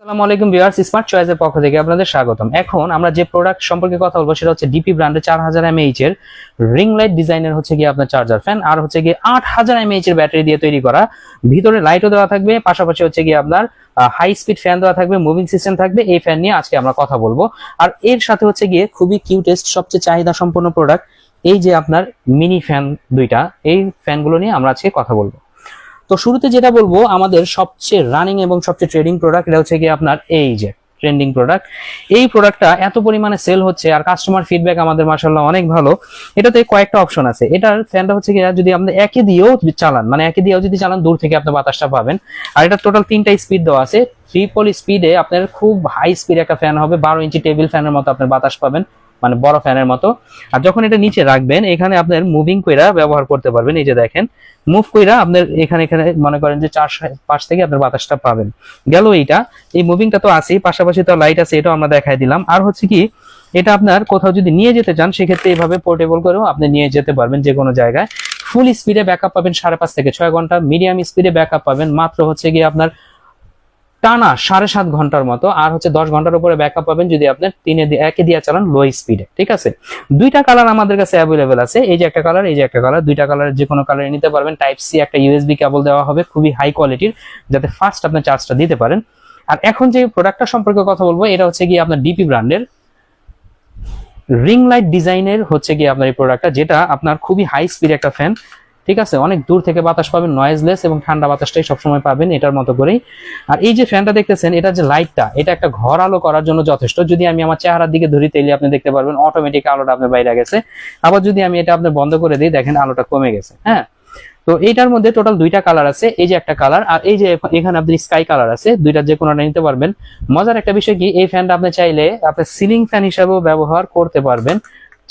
আসসালামু আলাইকুম viewers, smart চয়েসের পক্ষ থেকে আপনাদের স্বাগতম। এখন আমরা যে প্রোডাক্ট সম্পর্কে কথা বলবো সেটা হচ্ছে ডিপি ব্র্যান্ডের 4000 mAh এর রিং লাইট ডিজাইনের হচ্ছে গিয়ে আপনার চার্জার ফ্যান, আর হচ্ছে গিয়ে 8000 mAh এর ব্যাটারি দিয়ে তৈরি করা। ভিতরে লাইটও দেওয়া থাকবে, পাশাপাশি হচ্ছে গিয়ে আপনার হাই স্পিড ফ্যান দেওয়া থাকবে, মুভিং সিস্টেম থাকবে। এই ফ্যান নিয়ে আজকে আমরা কথা বলবো। আর এর সাথে হচ্ছে গিয়ে খুবই কিউটেস্ট, সবচেয়ে চাহিদা সম্পন্ন প্রোডাক্ট এই যে আপনার মিনি ফ্যান দুইটা, এই ফ্যানগুলো নিয়ে আমরা আজকে কথা বলবো। তো শুরুতে যেটা বলবো, আমাদের সবচেয়ে রানিং এবং সবচেয়ে ট্রেডিং প্রোডাক্ট এটা হচ্ছে কি আপনার এই যে ট্রেন্ডিং প্রোডাক্ট। এই প্রোডাক্টটা এত পরিমাণে সেল হচ্ছে আর কাস্টমার ফিডব্যাক আমাদের মাশাআল্লাহ অনেক ভালো। এটাতে কয়েকটা অপশন আছে। এটার ফ্যানটা হচ্ছে কি যদি আপনি একে দিয়েও চালান, মানে একে দিয়েও যদি চালান, দূর থেকে আপনি বাতাসটা পাবেন। আর এটা টোটাল 3টা স্পিড দেওয়া আছে। ট্রিপল স্পিডে আপনার খুব হাই স্পিড একটা ফ্যান হবে, 12 ইঞ্চি টেবিল ফ্যানের মতো আপনার বাতাস পাবেন, মানে বড় ফ্যানের মতো। আর যখন এটা নিচে রাখবেন, এখানে আপনার মুভিং কইরা ব্যবহার করতে পারবেন। এই যে দেখেন, মুভ কইরা আপনার এখানে এখানে মনে করেন যে 4 পাশ থেকে আপনার বাতাসটা পাবেন। গেল এইটা, এই মুভিংটা তো আছেই, পাশাপাশি তো লাইট আছে, এটাও আমরা দেখাই দিলাম। আর হচ্ছে কি, এটা আপনার কোথাও যদি নিয়ে যেতে চান সেক্ষেত্রে এইভাবে পোর্টেবল করেও আপনি নিয়ে যেতে পারবেন যে কোনো জায়গায়। ফুল স্পিডে ব্যাকআপ পাবেন 5.5 থেকে 6 ঘন্টা, মিডিয়াম স্পিডে ব্যাকআপ পাবেন মাত্র হচ্ছে গিয়ে আপনার টানা 7.5 ঘন্টার মতো, আর হচ্ছে 10 ঘন্টার উপরে ব্যাকআপ পাবেন যদি আপনার একে দিয়ে চালান লো স্পিডে। ঠিক আছে, দুইটা কালার আমাদের কাছে অ্যাভেলেবেল আছে। এই যে একটা কালার, এই যে একটা কালার, দুইটা কালারের যে কোনো কালারে নিতে পারবেন। টাইপ সি একটা ইউএসবি কেবল দেওয়া হবে, খুবই হাই কোয়ালিটির, যাতে ফাস্ট আপনার চার্জটা দিতে পারেন। আর এখন যে প্রোডাক্টটা সম্পর্কে কথা বলবো, এটা হচ্ছে গিয়ে আপনার ডিপি ব্র্যান্ডের রিং লাইট ডিজাইনের হচ্ছে গিয়ে আপনার এই প্রোডাক্টটা, যেটা আপনার খুবই হাই স্পিড একটা ফ্যান। ঠিক আছে, অনেক দূর থেকে বাতাস পাবেন, নয়েজলেস এবং ঠান্ডা বাতাসটাই সবসময় পাবেন এটার মতো করেই। আর এই যে ফ্যানটা দেখতেছেন, এটা যে লাইটটা, এটা একটা ঘর আলো করার জন্য যথেষ্ট। যদি আমি আমার চেহারার দিকে ধরি তাহলে আপনি দেখতে পারবেন অটোমেটিক আলোটা আপনার বাইরে গেছে। আবার যদি আমি এটা আপনার বন্ধ করে দিই, দেখেন আলোটা কমে গেছে। হ্যাঁ, তো এইটার মধ্যে টোটাল দুইটা কালার আছে। এই যে একটা কালার, আর এই যে এখানে আপনার স্কাই কালার আছে। দুইটা যে কোনোটা নিতে পারবেন। মজার একটা বিষয় কি, এই ফ্যানটা আপনি চাইলে আপনার সিলিং ফ্যান হিসাবেও ব্যবহার করতে পারবেন।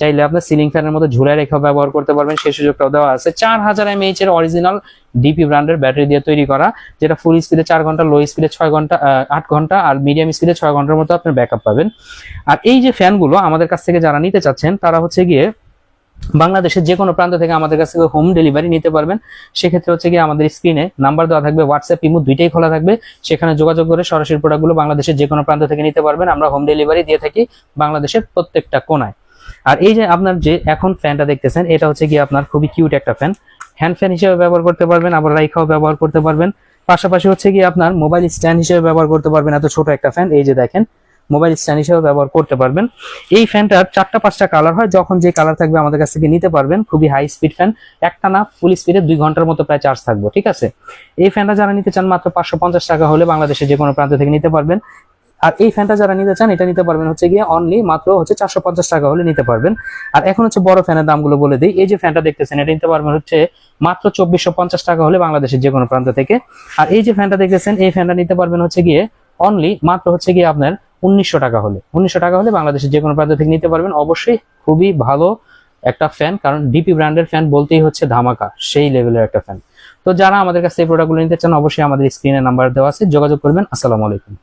চাইলে আপনার সিলিং ফ্যানের মধ্যে ঝুলায় রেখেও ব্যবহার করতে পারবেন, সেই সুযোগটাও দেওয়া আছে। 4000 mAh এর অরিজিনাল ডিপি ব্র্যান্ডের ব্যাটারি দিয়ে তৈরি করা, যেটা ফুল স্পিডে 4 ঘন্টা, লো স্পিডে 6 ঘন্টা 8 ঘন্টা, আর মিডিয়াম স্পিডে 6 ঘন্টার মতো আপনার ব্যাকআপ পাবেন। আর এই যে ফ্যানগুলো আমাদের কাছ থেকে যারা নিতে চাচ্ছেন, তারা হচ্ছে গিয়ে বাংলাদেশের যে কোনো প্রান্ত থেকে আমাদের কাছ থেকে হোম ডেলিভারি নিতে পারবেন। সেক্ষেত্রে হচ্ছে গিয়ে আমাদের স্ক্রিনে নাম্বার দেওয়া থাকবে, হোয়াটসঅ্যাপ ইমো দুইটাই খোলা থাকবে। সেখানে যোগাযোগ করে সরাসরি প্রোডাক্টগুলো বাংলাদেশের যে কোনো প্রান্ত থেকে নিতে পারবেন। আমরা হোম ডেলিভারি দিয়ে থাকি বাংলাদেশের প্রত্যেকটা কোনায়। আর এই যে আপনার যে এখন ফ্যানটা দেখতেছেন, এটা হচ্ছে গিয়ে আপনার খুবই কিউট একটা ফ্যান। হ্যান্ড ফ্যান হিসেবে ব্যবহার করতে পারবেন, আবার রাইখাও ব্যবহার করতে পারবেন। পাশাপাশি হচ্ছে গিয়ে আপনার মোবাইল স্ট্যান্ড হিসেবে ব্যবহার করতে পারবেন। এত ছোট একটা ফ্যান, এই যে দেখেন, মোবাইল স্ট্যান্ড হিসেবে ব্যবহার করতে পারবেন। এই ফ্যানটার 4টা-5টা কালার হয়, যখন যে কালার থাকবে আমাদের কাছ থেকে নিতে পারবেন। খুবই হাই স্পিড ফ্যান, একটানা ফুল স্পিডে 2 ঘন্টার মতো প্রায় চার্জ থাকবে। ঠিক আছে, এই ফ্যানটা যারা নিতে চান মাত্র 550 টাকা হলে বাংলাদেশের যে কোনো প্রান্ত থেকে নিতে পারবেন। আর এই ফ্যানটা যারা নিতে চান, এটা নিতে পারবেন হচ্ছে গিয়ে অনলি মাত্র হচ্ছে 450 টাকা হলে নিতে পারবেন। আর এখন হচ্ছে বড় ফ্যানের দামগুলো বলে দিই। এই যে ফ্যানটা দেখতেছেন, এটা নিতে পারবেন হচ্ছে মাত্র 2450 টাকা হলে বাংলাদেশের যে কোনো প্রান্ত থেকে। আর এই যে ফ্যানটা দেখতেছেন, এই ফ্যানটা নিতে পারবেন হচ্ছে গিয়ে অনলি মাত্র হচ্ছে গিয়ে আপনার 1900 টাকা হলে। 1900 টাকা হলে বাংলাদেশের যে কোনো প্রান্ত থেকে নিতে পারবেন। অবশ্যই খুবই ভালো একটা ফ্যান, কারণ ডিপি ব্র্যান্ডের ফ্যান বলতেই হচ্ছে ধামাকা, সেই লেভেলের একটা ফ্যান। তো যারা আমাদের কাছে এই প্রোডাক্টগুলো নিতে চান, অবশ্যই আমাদের স্ক্রিনে নাম্বার দেওয়া আছে, যোগাযোগ করবেন। আসসালামু আলাইকুম।